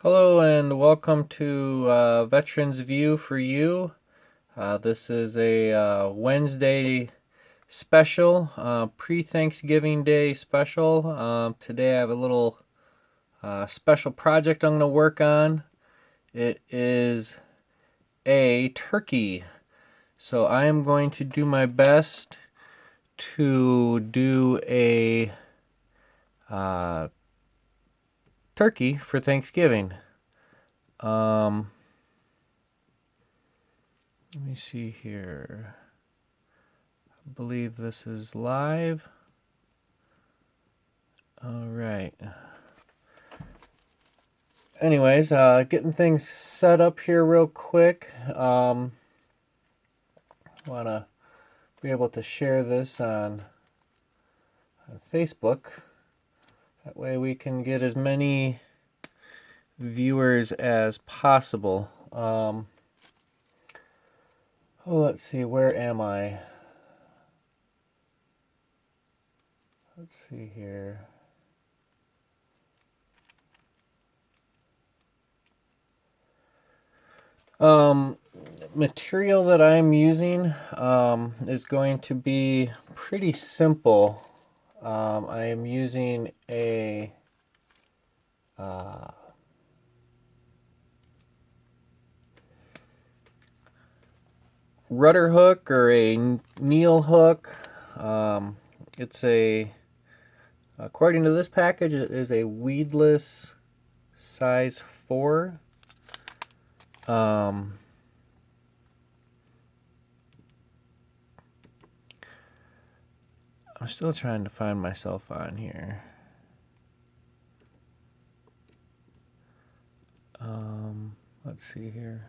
Hello and welcome to Veterans View for You. This is a Wednesday special, pre-Thanksgiving Day special. Today I have a little special project I'm going to work on. It is a turkey. So I am going to do my best to do a uh, turkey for Thanksgiving. Let me see here. I believe this is live. All right. Anyways, getting things set up here real quick. Want to be able to share this on Facebook. That way we can get as many viewers as possible. Let's see, where am I? Let's see here. Material that I'm using is going to be pretty simple. I am using a rudder hook or a Neil hook. It's according to this package, it is a weedless size 4. I'm still trying to find myself on here. Let's see here.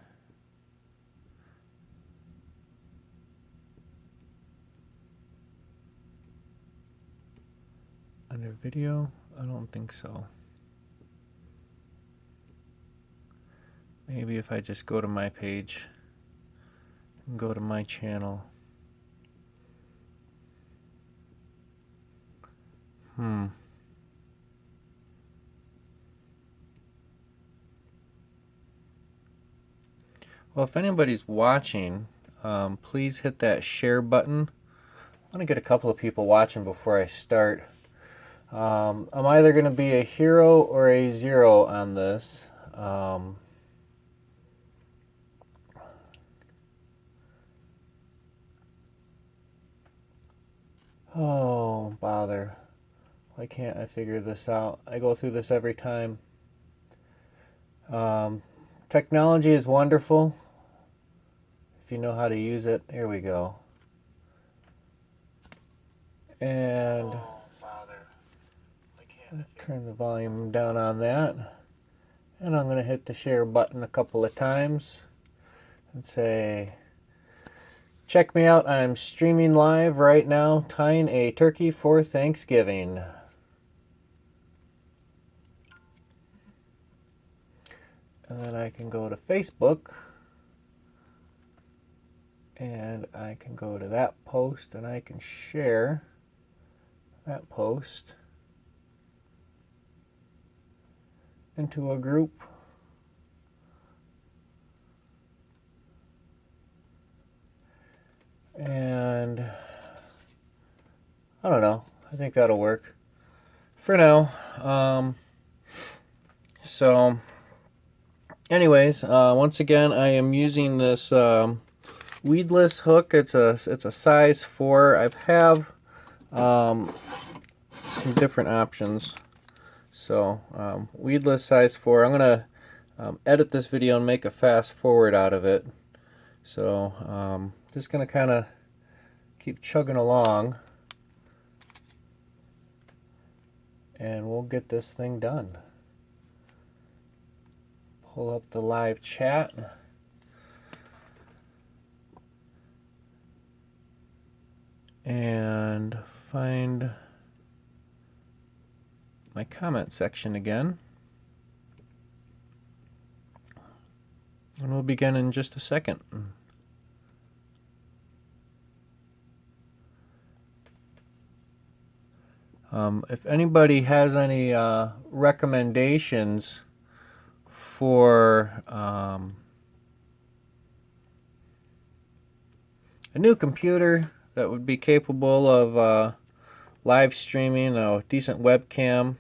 Under video? I don't think so. Maybe if I just go to my page and go to my channel. Well, if anybody's watching, please hit that share button. I want to get a couple of people watching before I start. I'm either going to be a hero or a zero on this. Oh, bother. Why can't I figure this out? I go through this every time. Technology is wonderful if you know how to use it. Here we go. And turn the volume down on that. And I'm going to hit the share button a couple of times and say, check me out. I'm streaming live right now, tying a turkey for Thanksgiving. And then I can go to Facebook. And I can go to that post and I can share that post into a group. And I don't know. I think that'll work for now. Anyways, once again, I am using this weedless hook. It's a size 4. I have some different options. So weedless size 4. I'm gonna edit this video and make a fast forward out of it. So just gonna kind of keep chugging along, and we'll get this thing done. Pull up the live chat. And find my comment section again. And we'll begin in just a second. If anybody has any recommendations for a new computer that would be capable of live streaming, a decent webcam.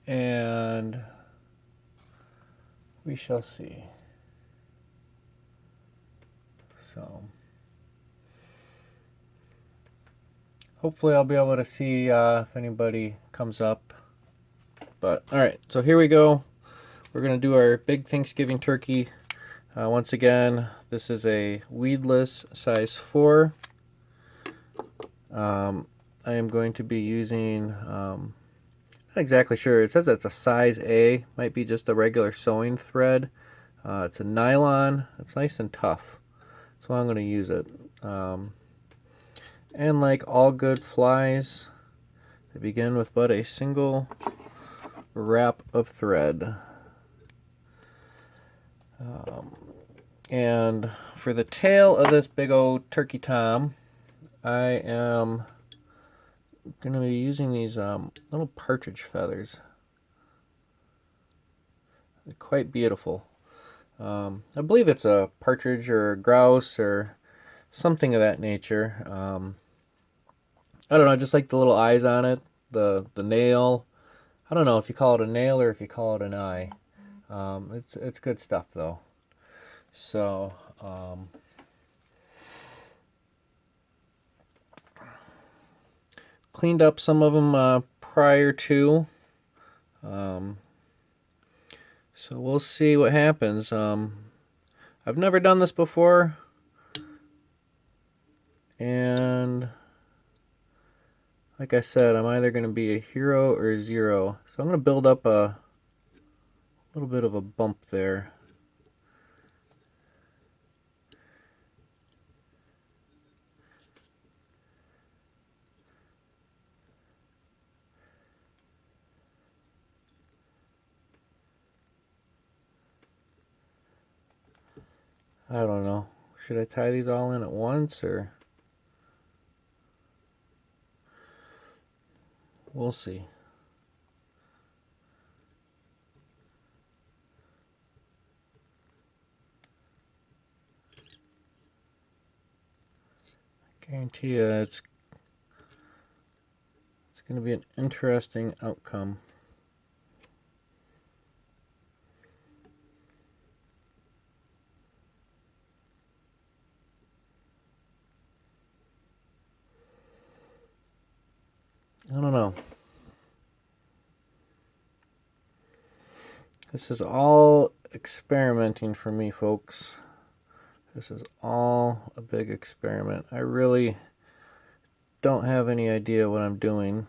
And we shall see. So hopefully I'll be able to see if anybody comes up. But all right, so here we go. We're gonna do our big Thanksgiving turkey. Once again, this is a weedless size 4. I am going to be using, not exactly sure, it says it's a size A, might be just a regular sewing thread. It's a nylon, it's nice and tough, so I'm going to use it. And like all good flies, they begin with but a single wrap of thread. And for the tail of this big old turkey tom, I am going to be using these little partridge feathers. They're quite beautiful. I believe it's a partridge or a grouse or something of that nature. I don't know, I just like the little eyes on it, the nail. I don't know if you call it a nail or if you call it an eye. It's good stuff though. So cleaned up some of them prior to. So we'll see what happens. I've never done this before, and like I said, I'm either going to be a hero or a zero. So I'm going to build up a little bit of a bump there. I don't know. Should I tie these all in at once, or we'll see. I guarantee you it's going to be an interesting outcome. I don't know. This is all experimenting for me, folks. This is all a big experiment. I really don't have any idea what I'm doing,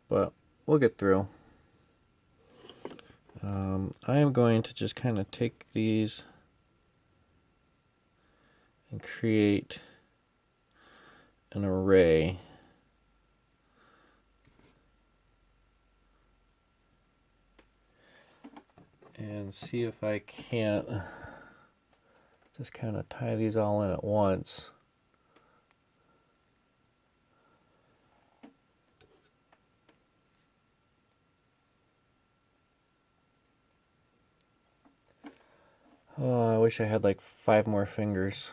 but we'll get through. I am going to just kind of take these and create an array. And see if I can't just kind of tie these all in at once. Oh, I wish I had like 5 more fingers.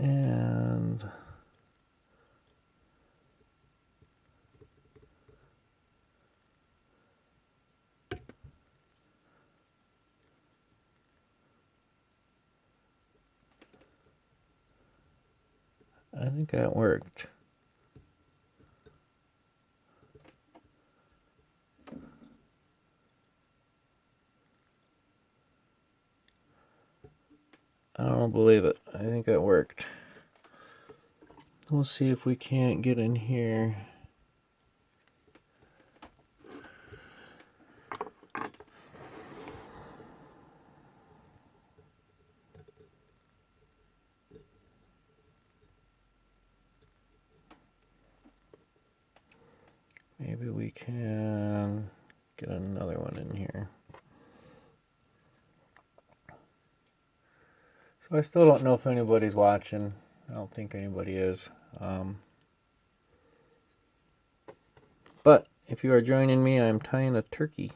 And I think that worked. I don't believe it. I think that worked. We'll see if we can't get in here. we can get another one in here. So I still don't know if anybody's watching. I don't think anybody is. But if you are joining me, I'm tying a turkey.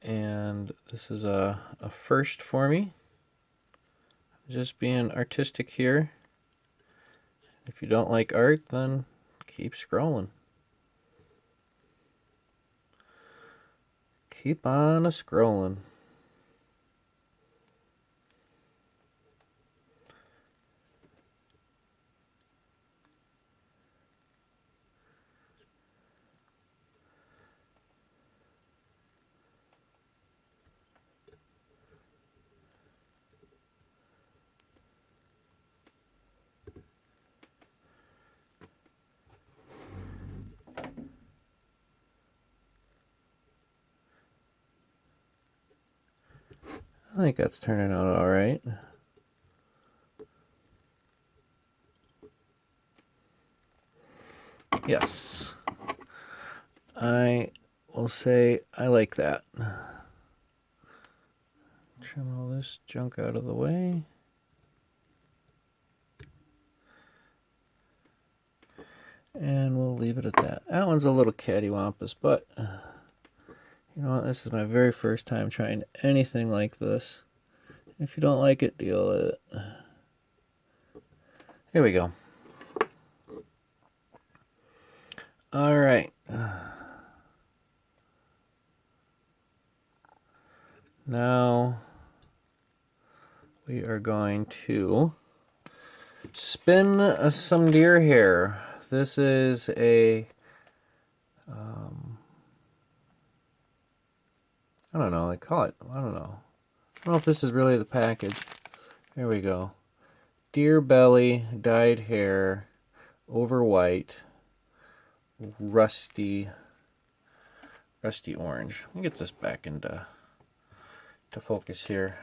And this is a first for me. Just being artistic here. If you don't like art, then keep scrolling. Keep on scrolling. I think that's turning out all right. Yes. I will say I like that. Trim all this junk out of the way. And we'll leave it at that. That one's a little cattywampus, but you know what? This is my very first time trying anything like this. If you don't like it, deal with it. Here we go. All right. Now we are going to spin some deer hair. This is a, I don't know, they call it, I don't know. I don't know if this is really the package. Here we go. Deer belly, dyed hair, over white, rusty orange. Let me get this back into focus here.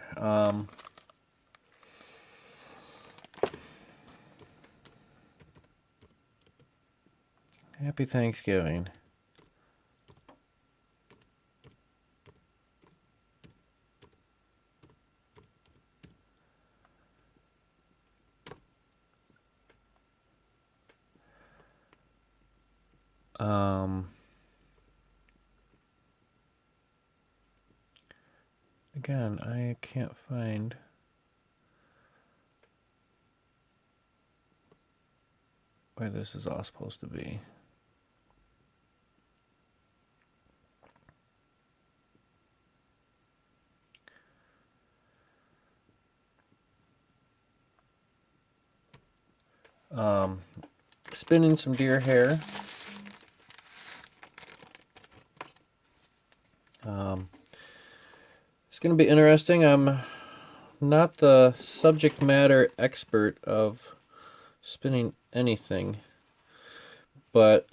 Happy Thanksgiving. Again, I can't find where this is all supposed to be. Spinning some deer hair. It's going to be interesting. I'm not the subject matter expert of spinning anything, but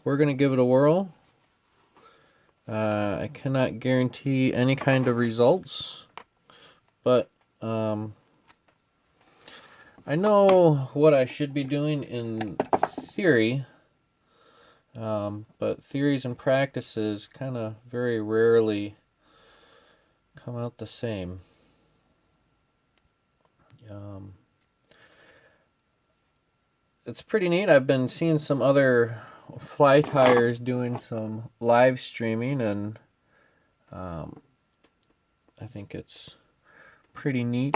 we're going to give it a whirl. I cannot guarantee any kind of results, but I know what I should be doing in theory, but theories and practices kind of very rarely come out the same. It's pretty neat. I've been seeing some other fly tyers doing some live streaming, and I think it's pretty neat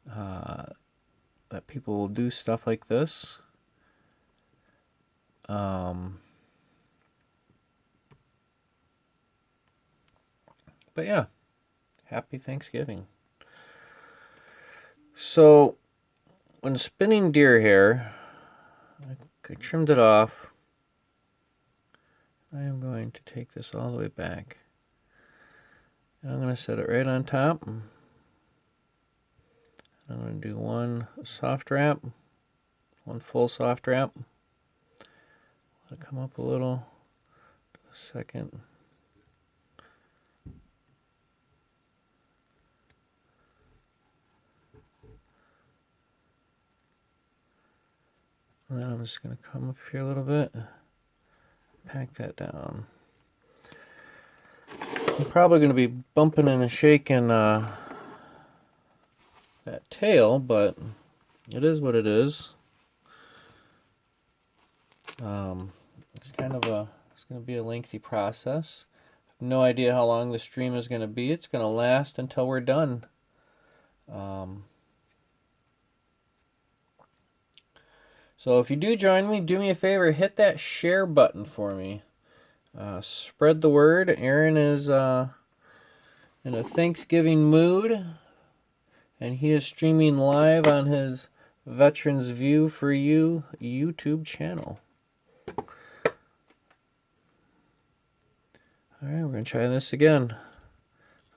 that people will do stuff like this. But yeah, happy Thanksgiving. So when spinning deer hair, I trimmed it off. I am going to take this all the way back, and I'm going to set it right on top. I'm going to do one soft wrap, one full soft wrap. Let it come up a little. A second. And then I'm just going to come up here a little bit, pack that down. I'm probably going to be bumping and shaking that tail, but it is what it is. It's going to be a lengthy process. No idea how long the stream is going to be. It's going to last until we're done. So if you do join me, do me a favor, hit that share button for me. Spread the word. Aaron is in a Thanksgiving mood, and he is streaming live on his Veterans View for You YouTube channel. All right, we're going to try this again.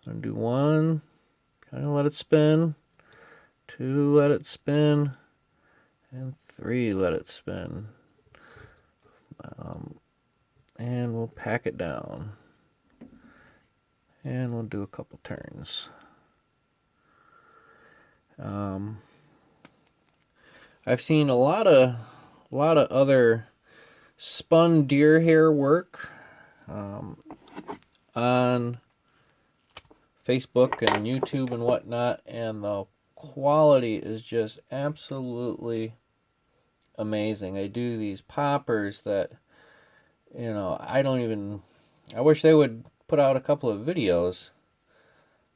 I'm going to do 1, kind of let it spin, 2, let it spin, and 3, let it spin. And we'll pack it down. And we'll do a couple turns. I've seen a lot of other spun deer hair work on Facebook and YouTube and whatnot, and the quality is just absolutely amazing. They do these poppers that, you know, I wish they would put out a couple of videos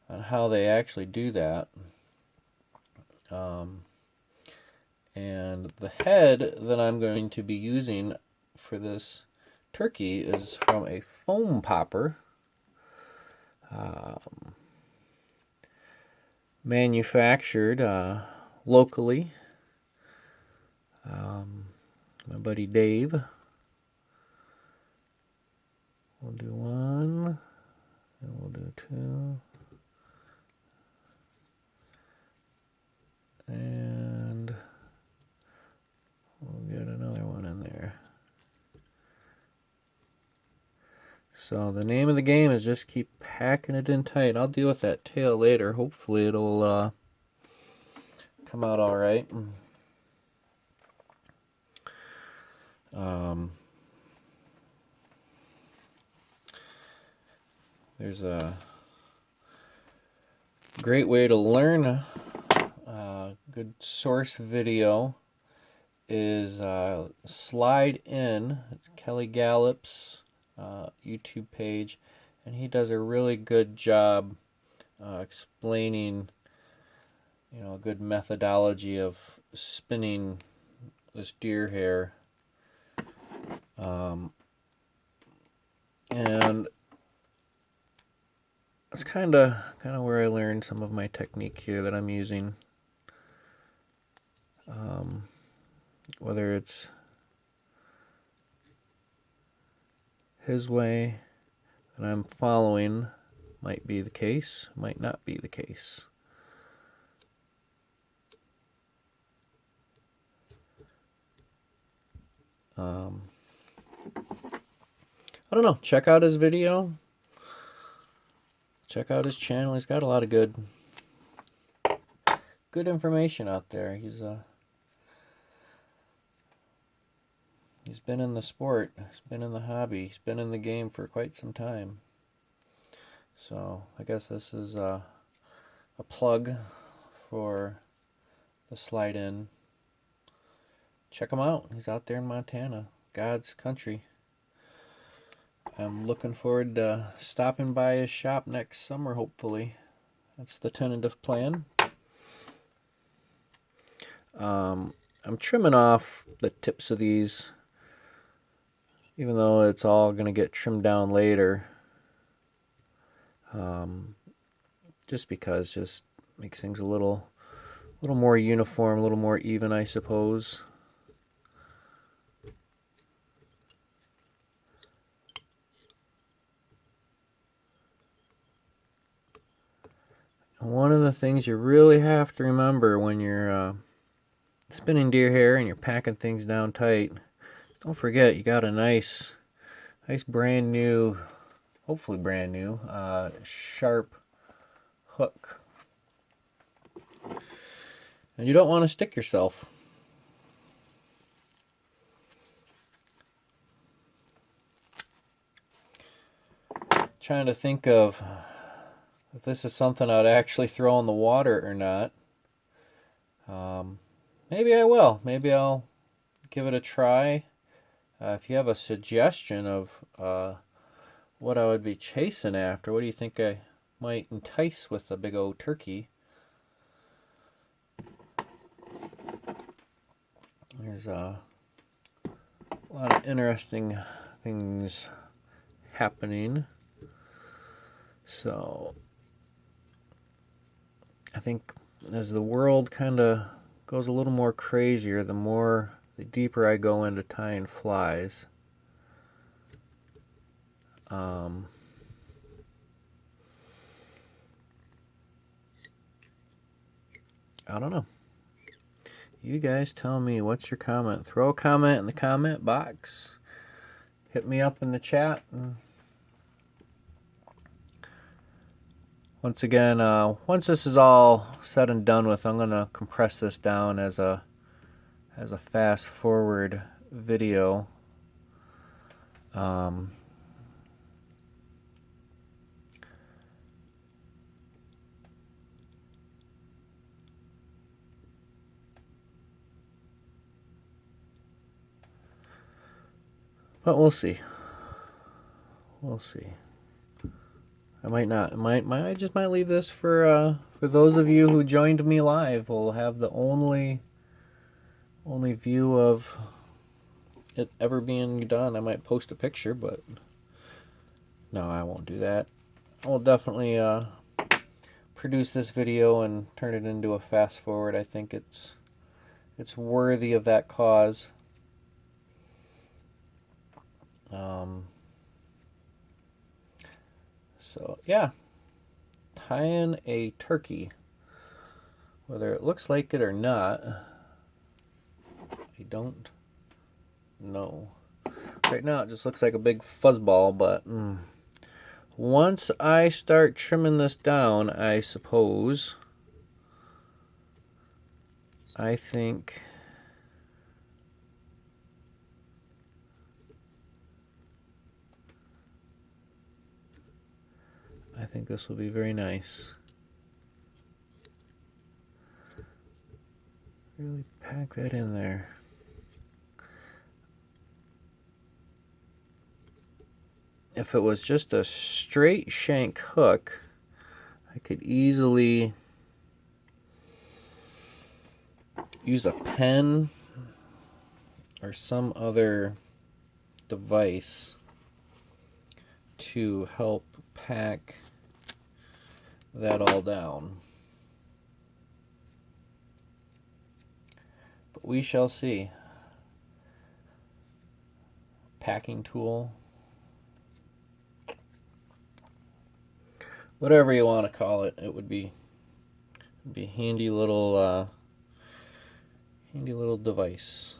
on how they actually do that. And the head that I'm going to be using for this turkey is from a foam popper, manufactured locally. My buddy Dave. We'll do 1, and we'll do 2, and we'll get another one in there. So the name of the game is just keep packing it in tight. I'll deal with that tail later. Hopefully it'll come out all right. There's a great way to learn a good source video is Slide In. It's Kelly Gallup's YouTube page, and he does a really good job explaining, you know, a good methodology of spinning this deer hair. And that's kind of where I learned some of my technique here that I'm using. Whether it's his way that I'm following might be the case, might not be the case. I don't know. Check out his video. Check out his channel. He's got a lot of good information out there. He's been in the sport. He's been in the hobby. He's been in the game for quite some time. So I guess this is a plug for the Slide In. Check him out. He's out there in Montana, God's country. I'm looking forward to stopping by his shop next summer, hopefully. That's the tentative plan. I'm trimming off the tips of these, even though it's all going to get trimmed down later. Just because, just makes things a little more uniform, a little more even, I suppose. One of the things you really have to remember when you're spinning deer hair and you're packing things down tight, don't forget you got a nice brand new, hopefully brand new, sharp hook. And you don't want to stick yourself. trying to think of if this is something I'd actually throw in the water or not. Maybe I will. Maybe I'll give it a try. If you have a suggestion of what I would be chasing after, what do you think I might entice with a big old turkey? There's a lot of interesting things happening. So I think as the world kind of goes a little more crazier, the deeper I go into tying flies. I don't know. You guys tell me, what's your comment? Throw a comment in the comment box. Hit me up in the chat. And once again, once this is all said and done with, I'm gonna compress this down as a fast forward video. But we'll see. We'll see. I might not. I just might leave this for those of you who joined me live. We'll have the only view of it ever being done. I might post a picture, but no, I won't do that. I'll definitely produce this video and turn it into a fast forward. I think it's worthy of that cause. So yeah, tying a turkey, whether it looks like it or not, I don't know. Right now it just looks like a big fuzzball, but once I start trimming this down, I suppose, I think this will be very nice. Really pack that in there. If it was just a straight shank hook, I could easily use a pen or some other device to help pack that all down. But we shall see. Packing tool. Whatever you want to call it, it would be a handy little device.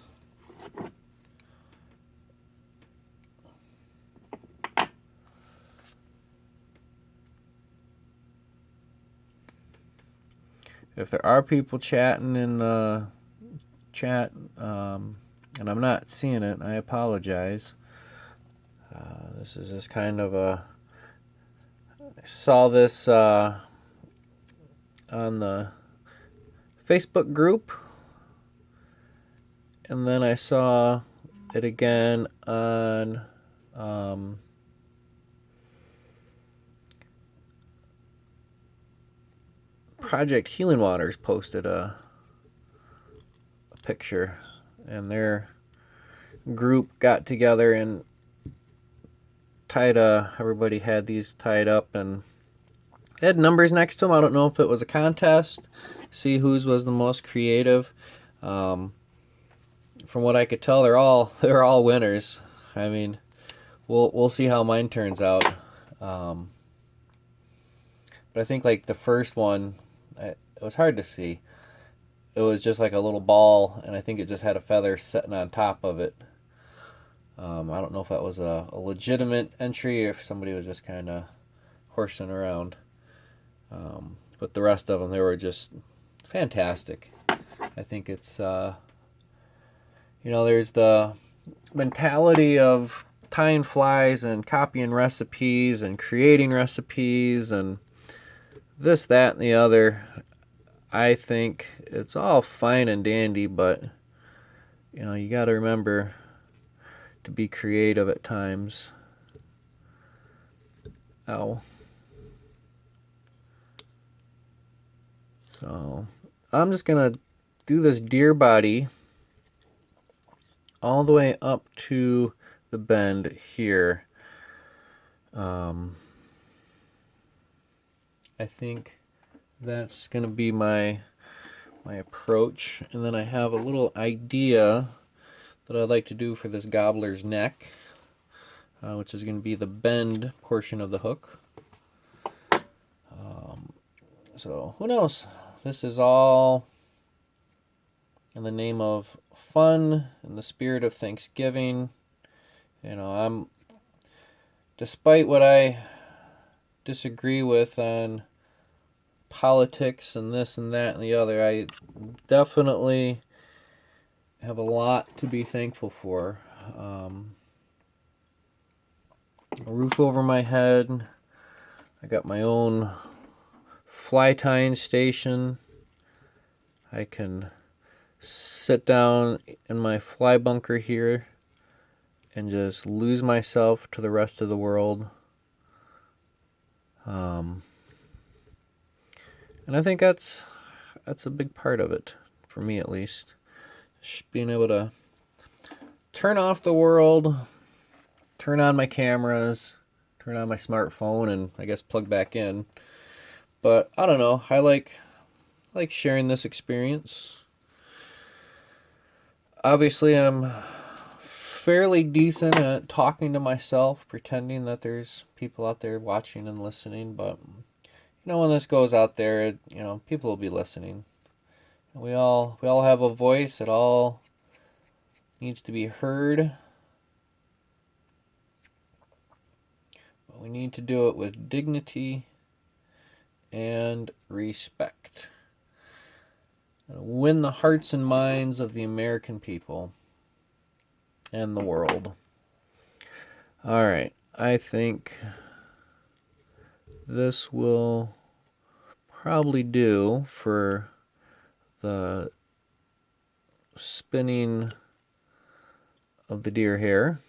If there are people chatting in the chat, and I'm not seeing it, I apologize. This is just kind of I saw this on the Facebook group, and then I saw it again on Project Healing Waters posted a picture, and their group got together and everybody had these tied up and they had numbers next to them. I don't know if it was a contest, see whose was the most creative. From what I could tell, they're all winners. I mean, we'll see how mine turns out. But I think like the first one, it was hard to see. It was just like a little ball, and I think it just had a feather sitting on top of it. I don't know if that was a legitimate entry or if somebody was just kind of horsing around. But the rest of them, they were just fantastic. I think it's, there's the mentality of tying flies and copying recipes and creating recipes and this, that, and the other. I think it's all fine and dandy, but you got to remember to be creative at times. Ow. So I'm just gonna do this deer body all the way up to the bend here. I think that's gonna be my approach, and then I have a little idea that I'd like to do for this gobbler's neck, which is going to be the bend portion of the hook. So who knows? This is all in the name of fun and the spirit of Thanksgiving. I'm, despite what I disagree with on politics and this and that and the other, I definitely have a lot to be thankful for. A roof over my head. I got my own fly tying station. I can sit down in my fly bunker here and just lose myself to the rest of the world. And I think that's a big part of it, for me at least. Just being able to turn off the world, turn on my cameras, turn on my smartphone, and I guess plug back in. But I don't know. I like sharing this experience. Obviously, I'm fairly decent at talking to myself, pretending that there's people out there watching and listening. But when this goes out there, people will be listening. We all have a voice. It all needs to be heard. But we need to do it with dignity and respect. Win the hearts and minds of the American people and the world. All right, I think this will probably do for the spinning of the deer hair.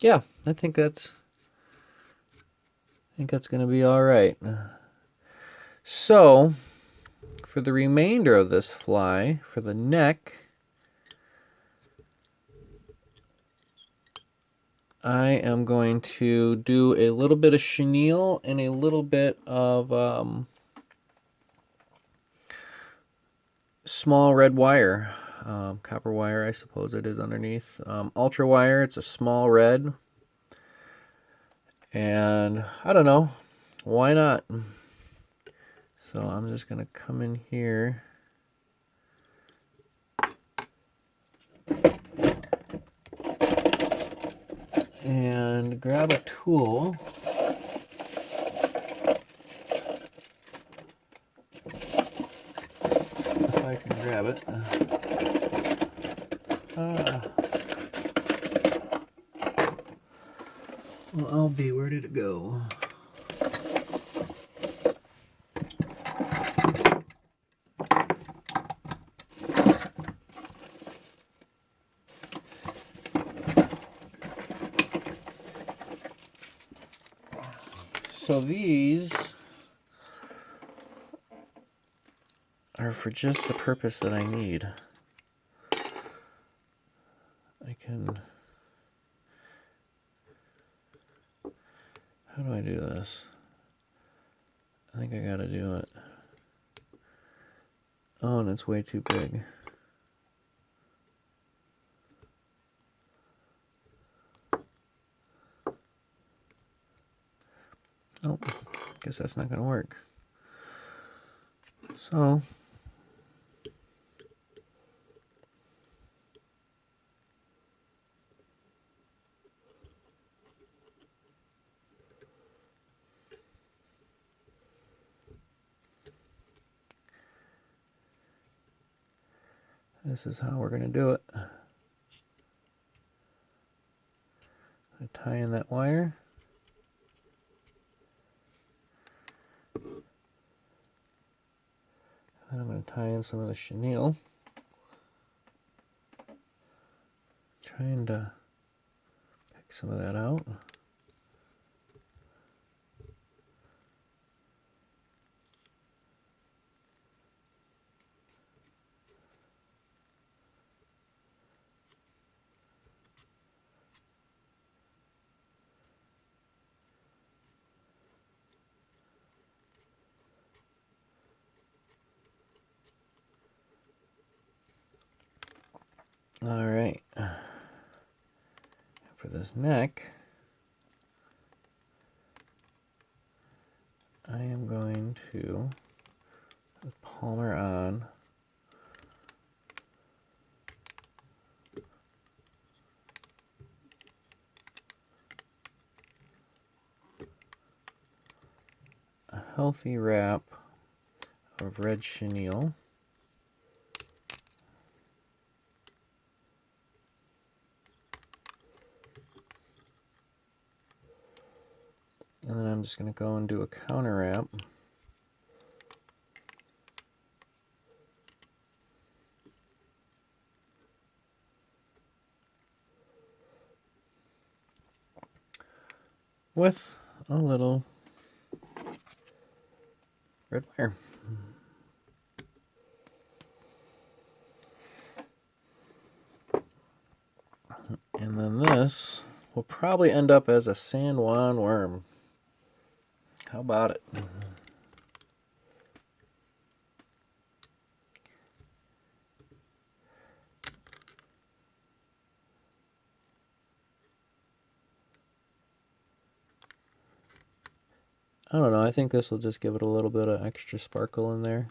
Yeah, I think that's going to be all right. So, for the remainder of this fly, for the neck, I am going to do a little bit of chenille and a little bit of small red wire. Copper wire, I suppose it is underneath. Ultra wire, it's a small red. And I don't know, why not? So I'm just going to come in here and grab a tool. If I can grab it. Well, I'll be, where did it go? So these are for just the purpose that I need. I can... How do I do this? I think I gotta do it. Oh, and it's way too big. Oh, guess that's not gonna work. So... This is how we're going to do it. Tie in that wire. Then I'm going to tie in some of the chenille. Trying to pick some of that out. All right. For this neck, I am going to put Palmer on. A healthy wrap of red chenille. And then I'm just going to go and do a counter wrap. With a little red wire. And then this will probably end up as a San Juan worm. How about it? I don't know, I think this will just give it a little bit of extra sparkle in there.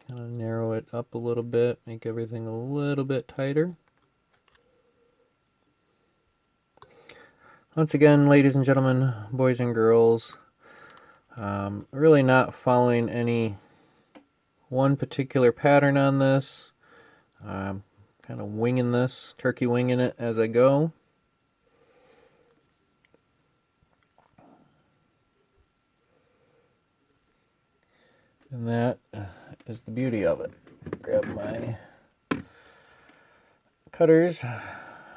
Kind of narrow it up a little bit, make everything a little bit tighter. Once again, ladies and gentlemen, boys and girls, really not following any one particular pattern on this. Kind of winging this, turkey winging it as I go. And that is the beauty of it. Grab my cutters.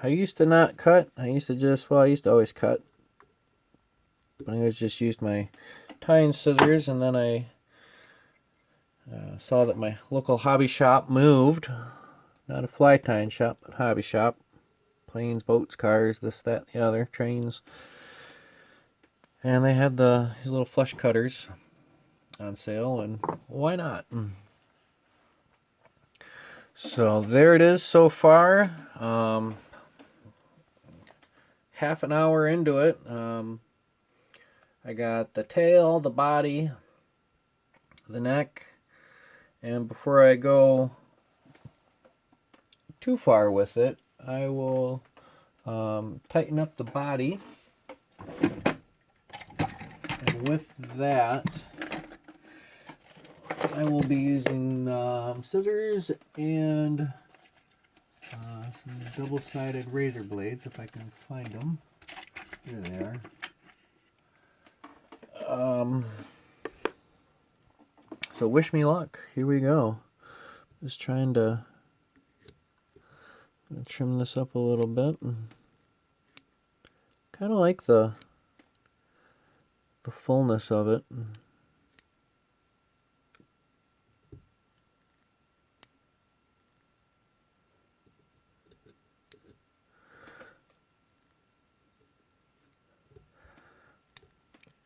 I used to not cut. I used to always cut. But I always just used my tying scissors, and then I saw that my local hobby shop moved. Not a fly tying shop, but hobby shop. Planes, boats, cars, this, that, the other, trains. And they had these little flush cutters on sale, and why not? So there it is so far. Half an hour into it. I got the tail, the body, the neck, and before I go too far with it, I will tighten up the body. And with that, I will be using scissors and some double-sided razor blades, if I can find them. Here they are. So wish me luck. Here we go. Just trying to trim this up a little bit. Kind of like the fullness of it.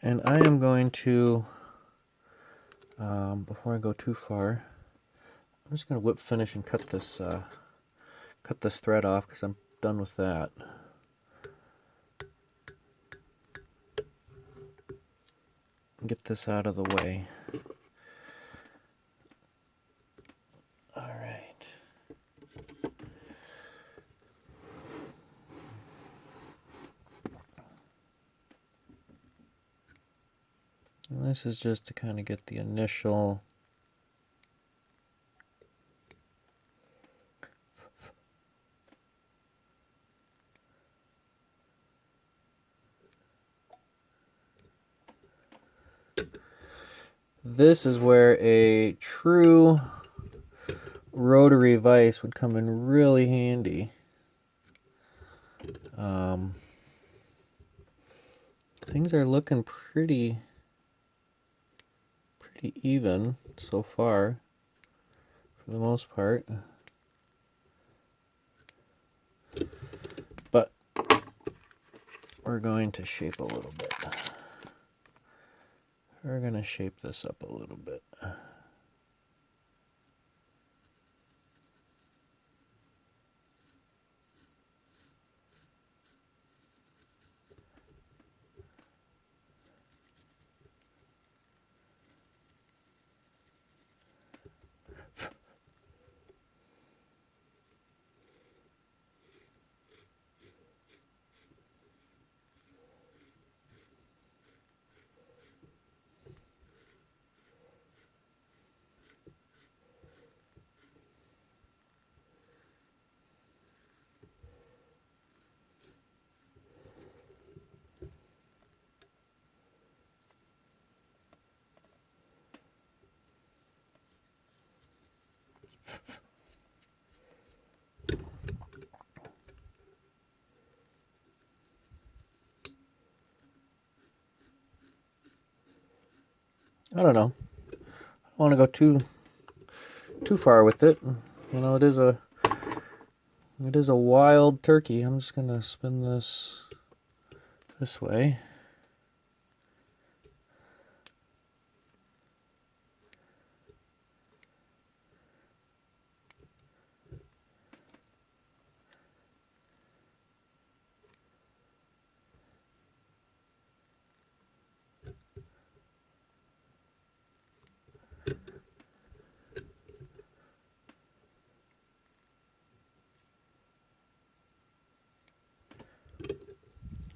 And I am going to, before I go too far, I'm just going to whip finish and cut this thread off because I'm done with that. Get this out of the way. All right. This is just to kind of get the initial This is where a true rotary vise would come in really handy. Things are looking pretty even so far, for the most part. But we're going to shape a little bit. We're going to shape this up a little bit. I don't know. I don't want to go too far with it. You know, it is a wild turkey. I'm just gonna spin this way.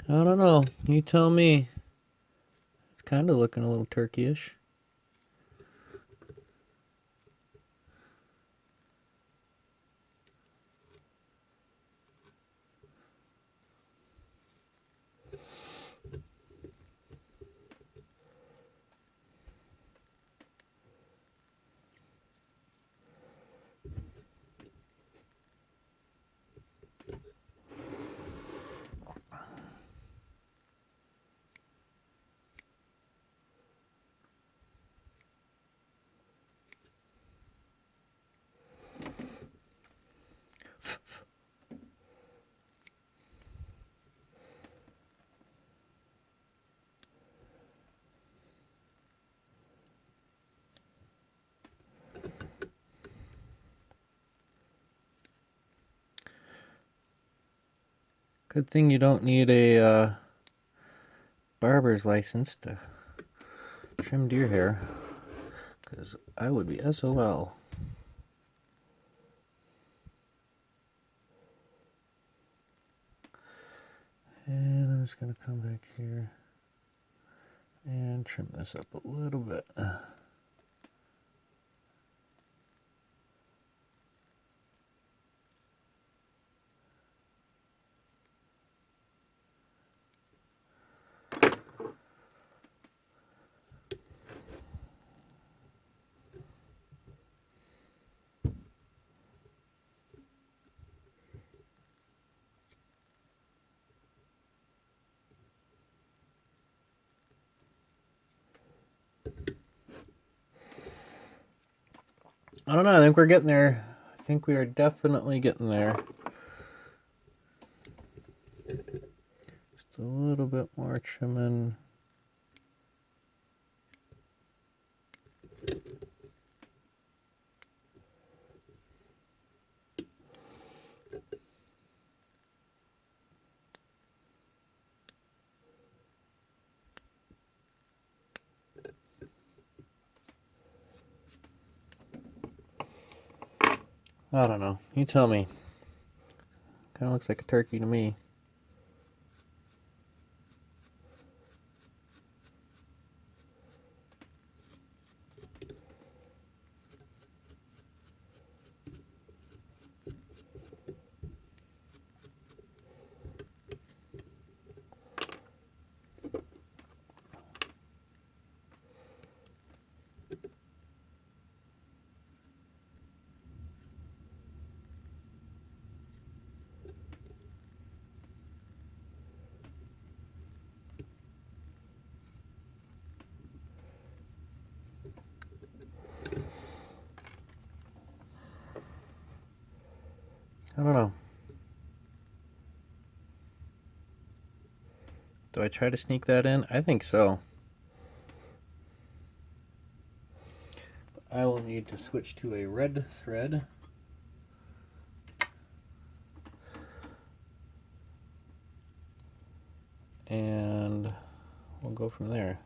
I don't know. You tell me. It's kind of looking a little turkey-ish. Good thing you don't need a barber's license to trim deer hair, because I would be SOL. And I'm just going to come back here and trim this up a little bit. I don't know, I think we're getting there. I think we are definitely getting there. Just a little bit more trimming. I don't know. You tell me. Kind of looks like a turkey to me. I don't know. Do I try to sneak that in? I think so. I will need to switch to a red thread. And we'll go from there.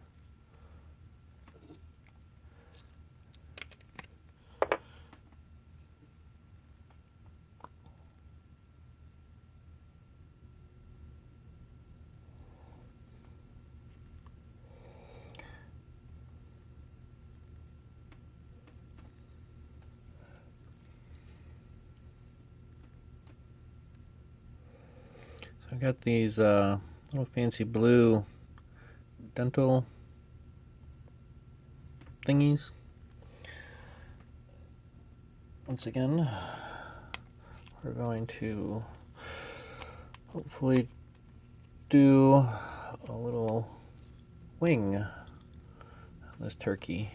So I got these little fancy blue dental thingies. Once again, we're going to hopefully do a little wing on this turkey.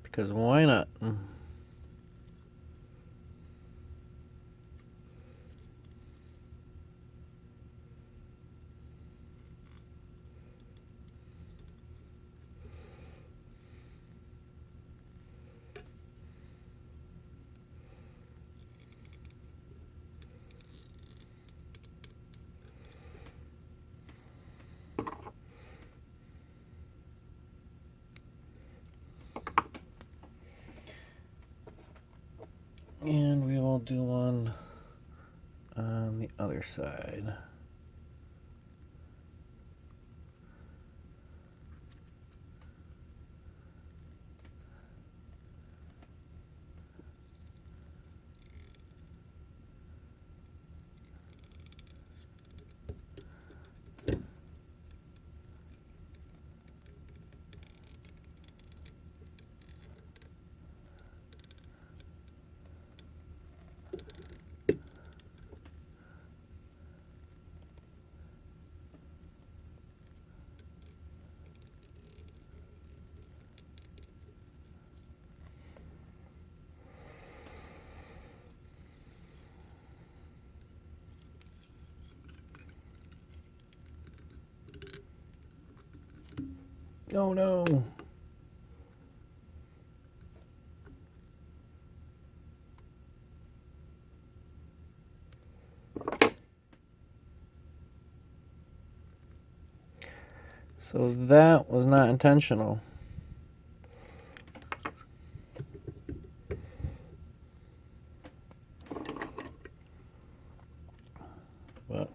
Because why not? And we will do one on the other side. Oh no! So that was not intentional. But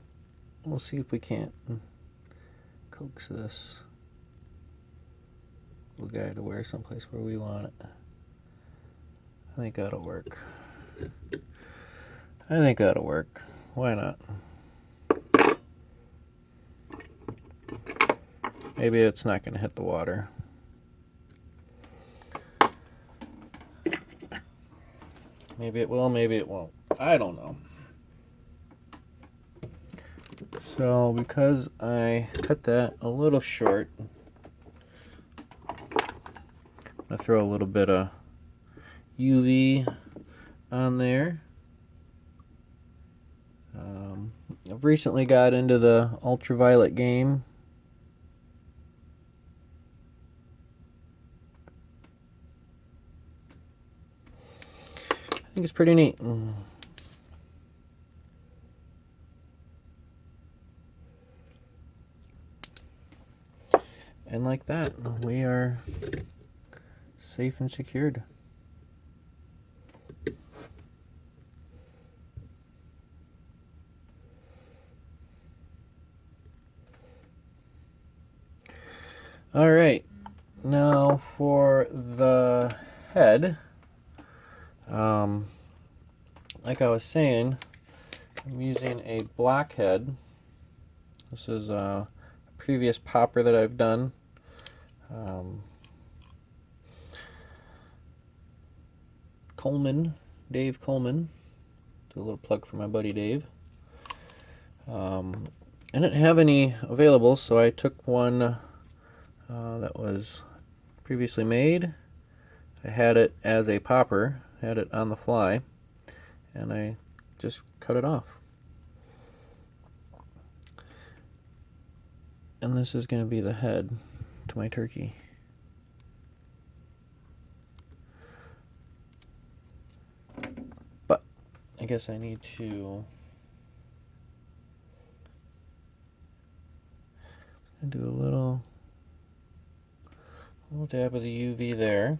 we'll see if we can't coax this little guy to wear someplace where we want it. I think that'll work. I think that'll work. Why not? Maybe it's not going to hit the water. Maybe it will, maybe it won't. I don't know. So because I cut that a little short, I'm going to throw a little bit of UV on there. I've recently got into the ultraviolet game. I think it's pretty neat. And like that, we are safe and secured. All right, now for the head, like I was saying, I'm using a black head. This is a previous popper that I've done. Coleman, Dave Coleman. Do a little plug for my buddy Dave. I didn't have any available, so I took one that was previously made. I had it as a popper, had it on the fly, and I just cut it off. And this is going to be the head to my turkey. But I guess I need to do a little dab of the UV there.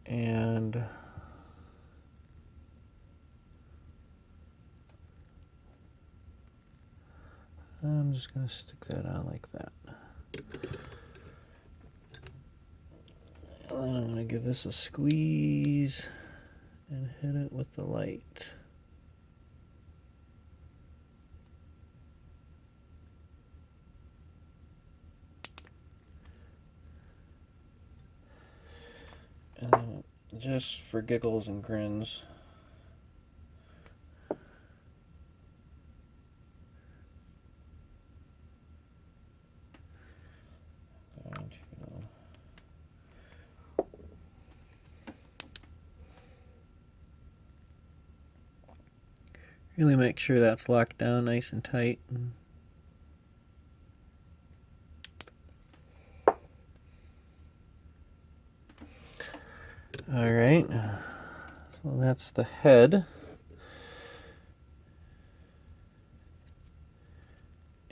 And I'm just going to stick that on like that. And then I'm going to give this a squeeze and hit it with the light. And then just for giggles and grins, really make sure that's locked down nice and tight. Alright, so that's the head.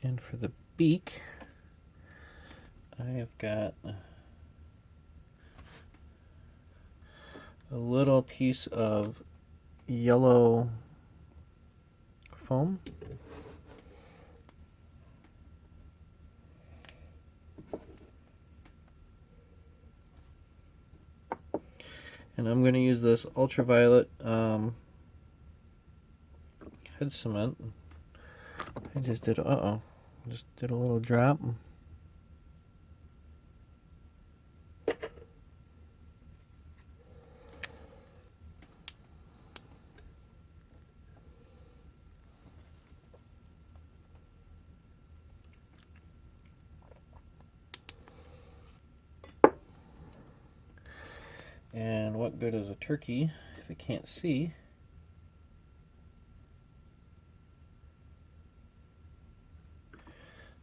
And for the beak, I have got a little piece of yellow foam. And I'm going to use this ultraviolet head cement. I just did, just did a little drop. And what good is a turkey if it can't see?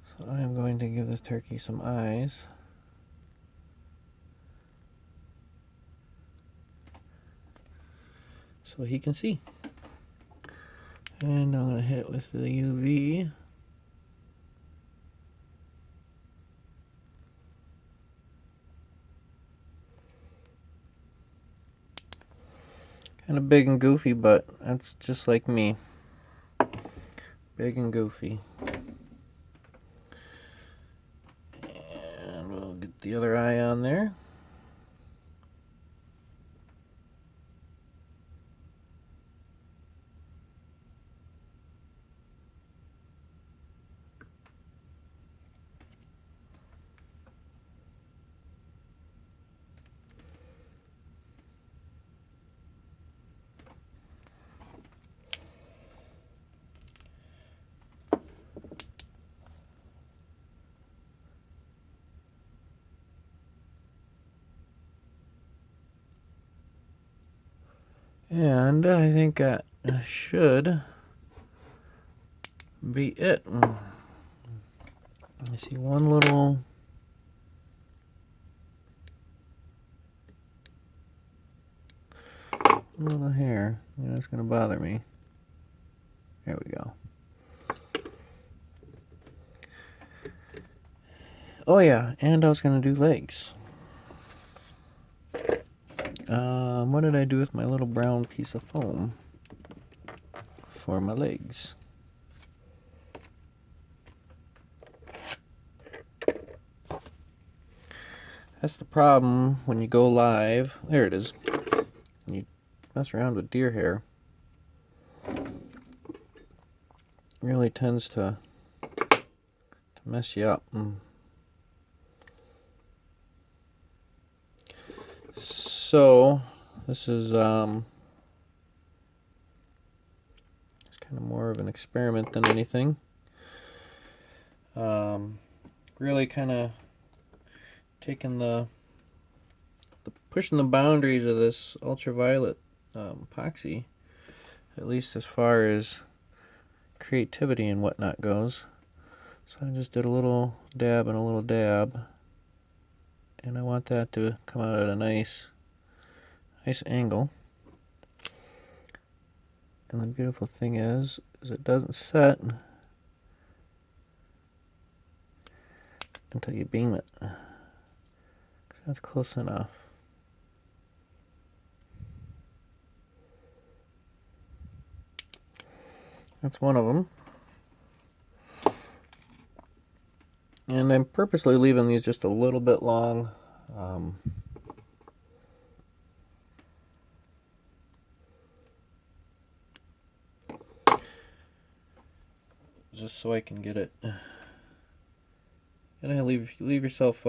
So I am going to give this turkey some eyes. So he can see. And I'm going to hit it with the UV. Kind of big and goofy, but that's just like me. Big and goofy. And we'll get the other eye on there. And I think that should be it. I see one little hair. It's going to bother me. There we go. Oh yeah, and I was going to do legs. What did I do with my little brown piece of foam for my legs? That's the problem when you go live. There it is. And you mess around with deer hair. It really tends to mess you up. so this is it's kind of more of an experiment than anything. Really kind of taking pushing the boundaries of this ultraviolet epoxy, at least as far as creativity and whatnot goes. So I just did a little dab and a little dab, and I want that to come out at a nice angle. And the beautiful thing is it doesn't set until you beam it, because that's close enough. That's one of them. And I'm purposely leaving these just a little bit long. Just so I can get it. And I leave yourself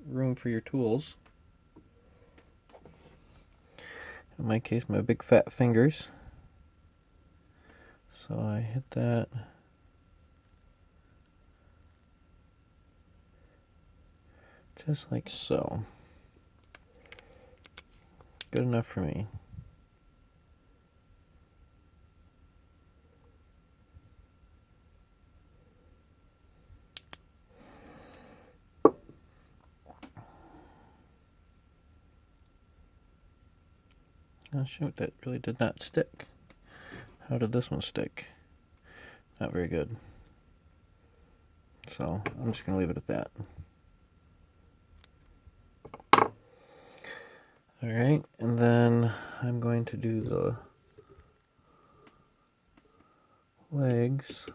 room for your tools. In my case, my big fat fingers. So I hit that. Just like so. Good enough for me. Oh shoot, that really did not stick. How did this one stick? Not very good. So I'm just going to leave it at that. Alright, and then I'm going to do the legs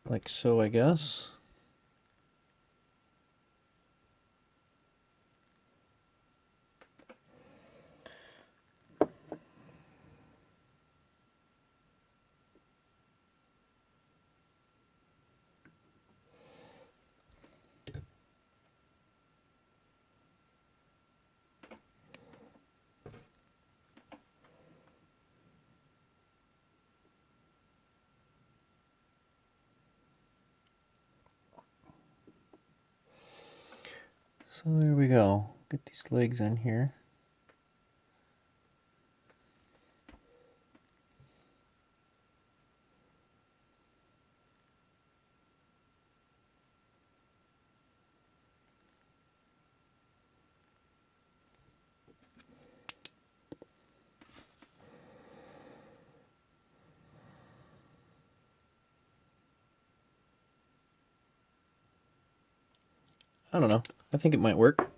like so, I guess. So there we go. Get these legs in here. I don't know. I think it might work.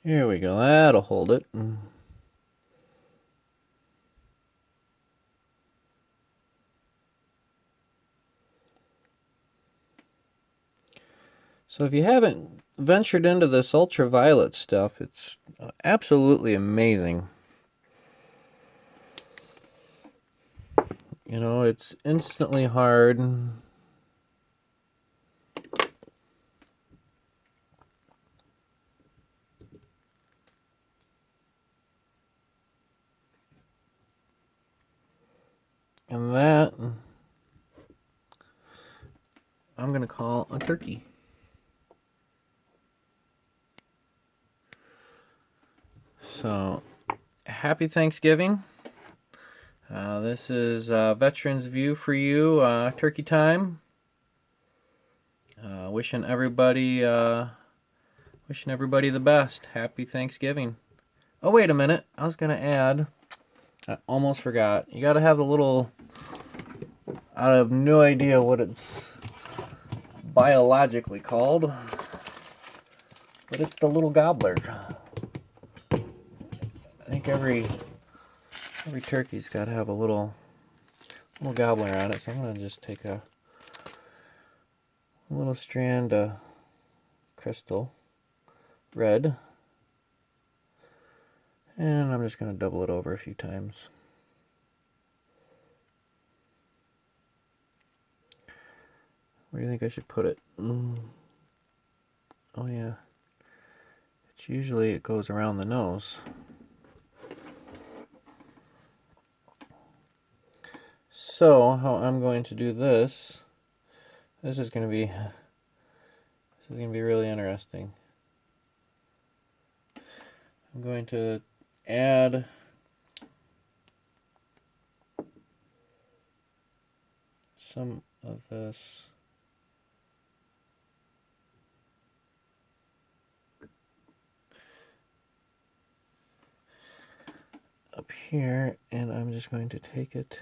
Here we go. That'll hold it. So if you haven't ventured into this ultraviolet stuff, it's absolutely amazing. You know, it's instantly hard. And that I'm going to call a turkey. So, happy Thanksgiving. This is Veterans View for you, turkey time. Wishing everybody the best. Happy Thanksgiving. Oh, wait a minute. I was going to add, I almost forgot. You got to have the little, I have no idea what it's biologically called. but it's the little gobbler. I think every turkey's got to have a little gobbler on it, so I'm going to just take a little strand of crystal red, and I'm just going to double it over a few times. Where do you think I should put it? Oh yeah, it's usually it goes around the nose. So how I'm going to do this, this is going to be really interesting. I'm going to add some of this up here, and I'm just going to take it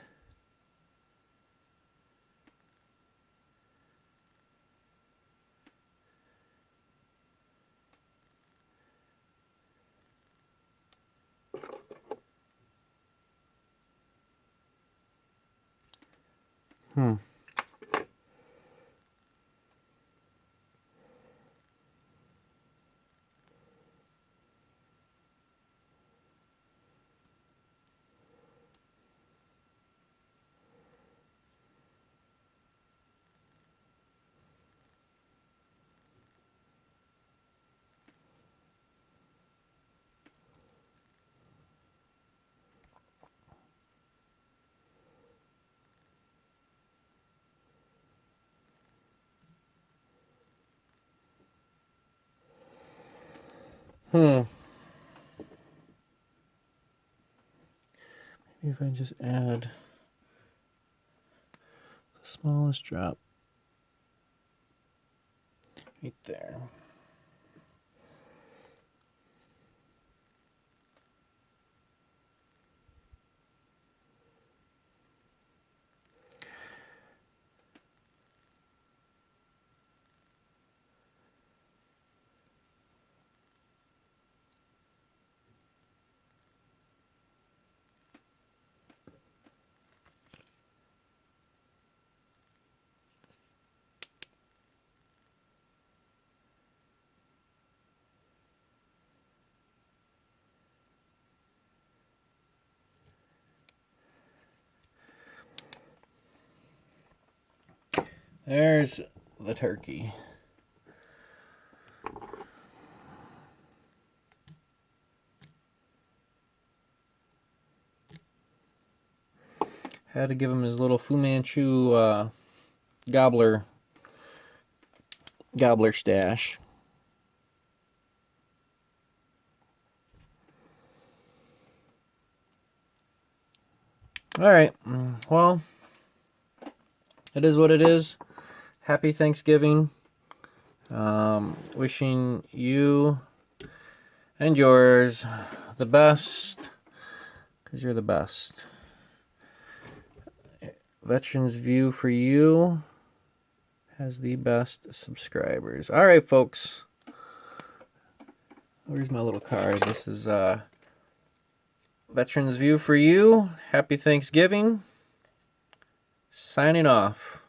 Hmm. Maybe if I just add the smallest drop right there. There's the turkey. Had to give him his little Fu Manchu gobbler stash. All right. Well, it is what it is. Happy Thanksgiving. Wishing you and yours the best, because you're the best. Veterans View for you has the best subscribers. All right, folks. Where's my little card? This is Veterans View for you. Happy Thanksgiving. Signing off.